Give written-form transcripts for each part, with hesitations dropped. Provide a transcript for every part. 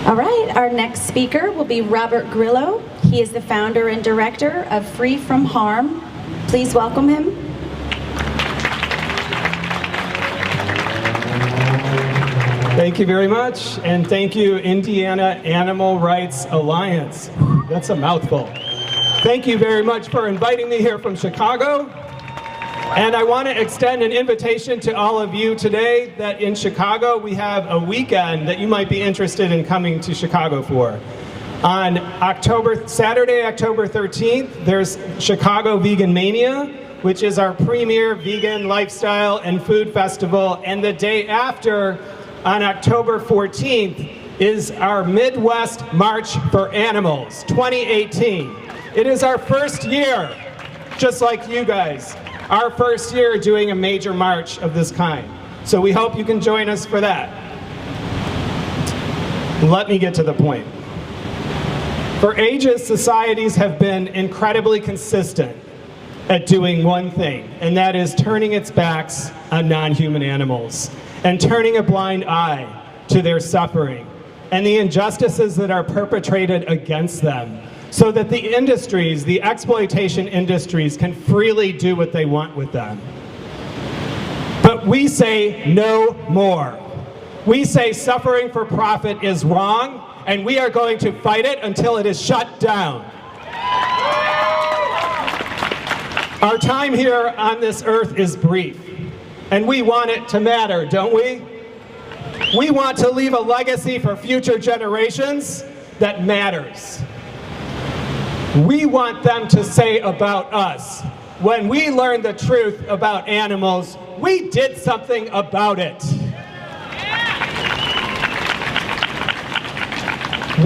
All right, our next speaker will be Robert Grillo. He is the founder and director of Free From Harm. Please welcome him. Thank you very much, and thank you, Indiana Animal Rights Alliance. That's a mouthful. Thank you very much for inviting me here from Chicago. And I want to extend an invitation to all of you today that in Chicago we have a weekend that you might be interested in coming to Chicago for. On Saturday, October 13th, there's Chicago Vegan Mania, which is our premier vegan lifestyle and food festival. And the day after, on October 14th, is our Midwest March for Animals 2018. It is our first year, just like you guys. Our first year doing a major march of this kind. So we hope you can join us for that. Let me get to the point. For ages, societies have been incredibly consistent at doing one thing, and that is turning its backs on non-human animals and turning a blind eye to their suffering and the injustices that are perpetrated against them, so that the industries, the exploitation industries, can freely do what they want with them. But we say no more. We say suffering for profit is wrong, and we are going to fight it until it is shut down. Our time here on this earth is brief, and we want it to matter, don't we? We want to leave a legacy for future generations that matters. We want them to say about us, when we learned the truth about animals, we did something about it.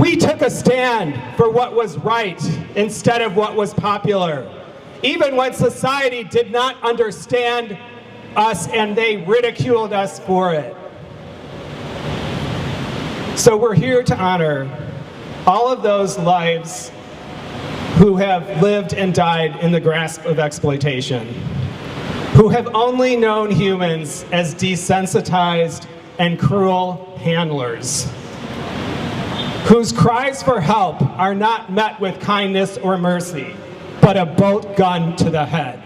We took a stand for what was right instead of what was popular, even when society did not understand us and they ridiculed us for it. So we're here to honor all of those lives who have lived and died in the grasp of exploitation, who have only known humans as desensitized and cruel handlers, whose cries for help are not met with kindness or mercy, but a bolt gun to the head.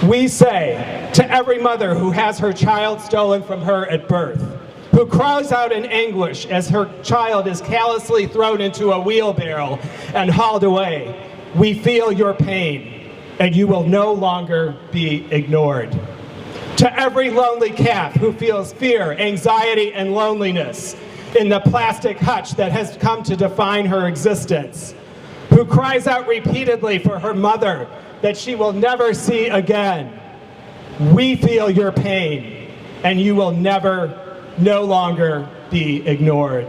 We say to every mother who has her child stolen from her at birth, who cries out in anguish as her child is callously thrown into a wheelbarrow and hauled away, we feel your pain, and you will no longer be ignored. To every lonely calf who feels fear, anxiety, and loneliness in the plastic hutch that has come to define her existence, who cries out repeatedly for her mother that she will never see again, we feel your pain, and you will no longer be ignored.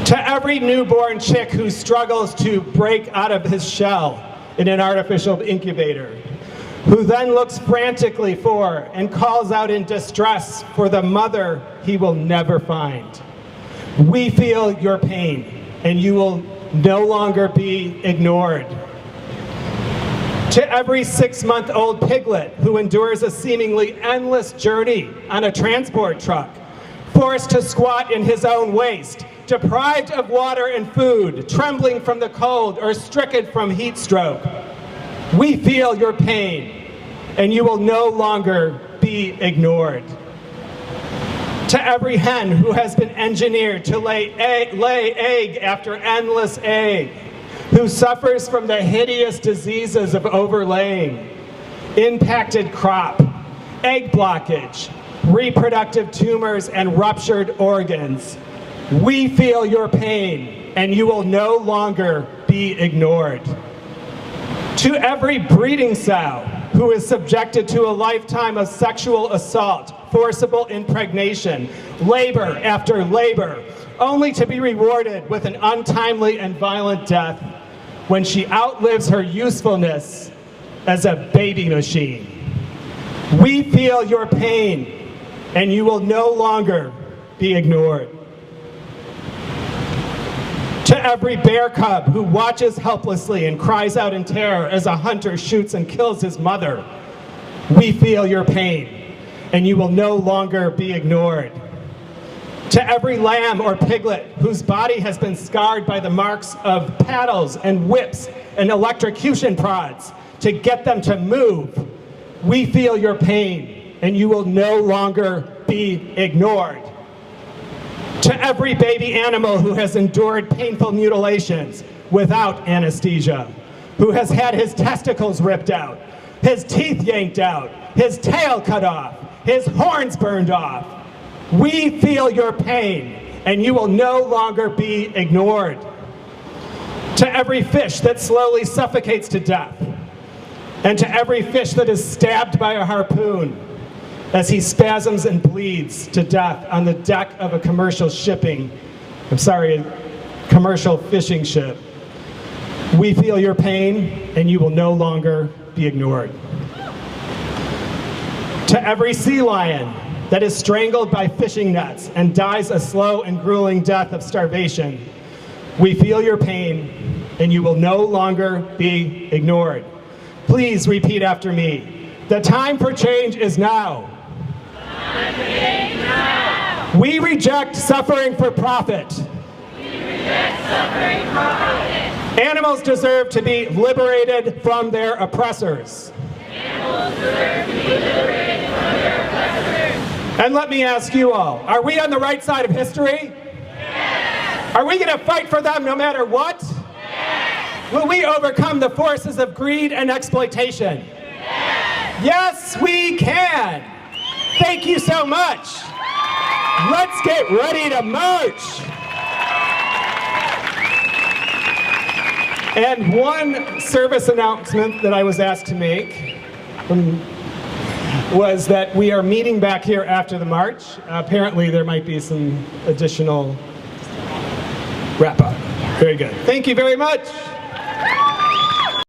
To every newborn chick who struggles to break out of his shell in an artificial incubator, who then looks frantically for and calls out in distress for the mother he will never find, we feel your pain, and you will no longer be ignored. To every 6-month-old piglet who endures a seemingly endless journey on a transport truck, forced to squat in his own waste, deprived of water and food, trembling from the cold or stricken from heat stroke, we feel your pain, and you will no longer be ignored. To every hen who has been engineered to lay egg after endless egg, who suffers from the hideous diseases of overlaying, impacted crop, egg blockage, reproductive tumors, and ruptured organs, we feel your pain, and you will no longer be ignored. To every breeding sow who is subjected to a lifetime of sexual assault, forcible impregnation, labor after labor, only to be rewarded with an untimely and violent death when she outlives her usefulness as a baby machine. We feel your pain, and you will no longer be ignored. To every bear cub who watches helplessly and cries out in terror as a hunter shoots and kills his mother, we feel your pain, and you will no longer be ignored. To every lamb or piglet whose body has been scarred by the marks of paddles and whips and electrocution prods to get them to move, we feel your pain, and you will no longer be ignored. To every baby animal who has endured painful mutilations without anesthesia, who has had his testicles ripped out, his teeth yanked out, his tail cut off, his horns burned off, we feel your pain, and you will no longer be ignored. To every fish that slowly suffocates to death, and to every fish that is stabbed by a harpoon as he spasms and bleeds to death on the deck of a commercial fishing ship, we feel your pain, and you will no longer be ignored. To every sea lion that is strangled by fishing nets and dies a slow and grueling death of starvation, we feel your pain, and you will no longer be ignored. Please repeat after me. The time for change is now. Time for change now. We reject suffering for profit. We reject suffering for profit. Animals deserve to be liberated from their oppressors. Animals deserve to be liberated from their oppressors. And let me ask you all, are we on the right side of history? Yes. Are we going to fight for them no matter what? Yes. Will we overcome the forces of greed and exploitation? Yes. Yes, we can. Thank you so much. Let's get ready to march. And one service announcement that I was asked to make was that we are meeting back here after the march. Apparently there might be some additional wrap-up. Very good. Thank you very much.